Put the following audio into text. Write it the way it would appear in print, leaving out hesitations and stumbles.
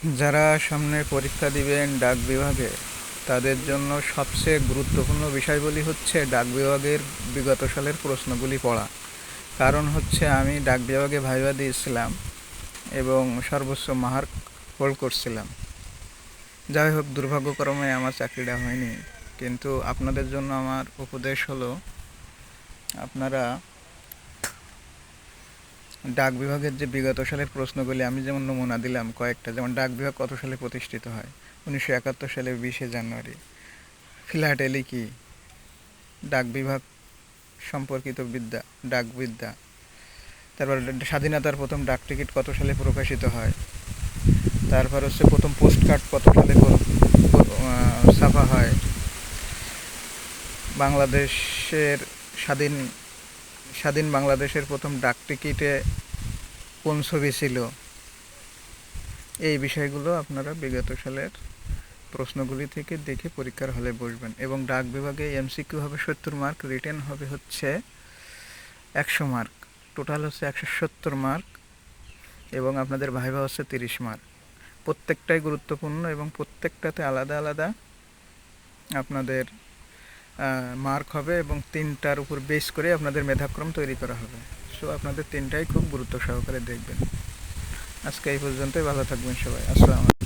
যারা সামনে পরীক্ষা দিবেন ডাক বিভাগে, তাদের জন্য সবচেয়ে গুরুত্বপূর্ণ বিষয়গুলি হচ্ছে ডাক বিভাগের বিগত সালের প্রশ্নগুলি পড়া। কারণ হচ্ছে আমি ডাক বিভাগে ভাইবা দিয়েছিলাম এবং সর্বোচ্চ মার্ক হোল্ড করছিলাম। যাই হোক, দুর্ভাগ্যক্রমে আমার চাকরিটা হয়নি। কিন্তু আপনাদের জন্য আমার উপদেশ হলো, আপনারা ডাক বিভাগের যে বিগত সালের প্রশ্নগুলি আমি যেমন নমুনা দিলাম কয়েকটা, যেমন ডাক বিভাগ কত সালে প্রতিষ্ঠিত হয়? 1971 সালের 20শে জানুয়ারি। ফিলাটেলি কি? ডাক বিভাগ সম্পর্কিত বিদ্যা, ডাকবিদ্যা। তারপর স্বাধীনতার প্রথম ডাক টিকিট কত সালে প্রকাশিত হয়? তারপর হচ্ছে প্রথম পোস্ট কার্ড কত সালে ছাপা হয়? বাংলাদেশের স্বাধীন স্বাধীন বাংলাদেশের প্রথম ডাক টিকিটে কোন ছবি ছিল? এই বিষয়গুলো আপনারা বিগত সালের প্রশ্নগুলি থেকে দেখে পরীক্ষার হলে বসবেন। এবং ডাক বিভাগে এমসিকিউ হবে 70 মার্ক, রিটেন হবে হচ্ছে 100 মার্ক। টোটাল হচ্ছে 170 মার্ক এবং আপনাদের ভাইভা হচ্ছে 30 মার্ক। প্রত্যেকটাই গুরুত্বপূর্ণ এবং প্রত্যেকটাতে আলাদা আলাদা আপনাদের মার্ক হবে এবং 3টার উপর বেস করে আপনাদের মেধাক্রম তৈরি করা হবে। সো আপনাদের 3টাই খুব গুরুত্ব সহকারে দেখবেন। আজকে এই পর্যন্তই। ভালো থাকবেন সবাই। আসসালামু আলাইকুম।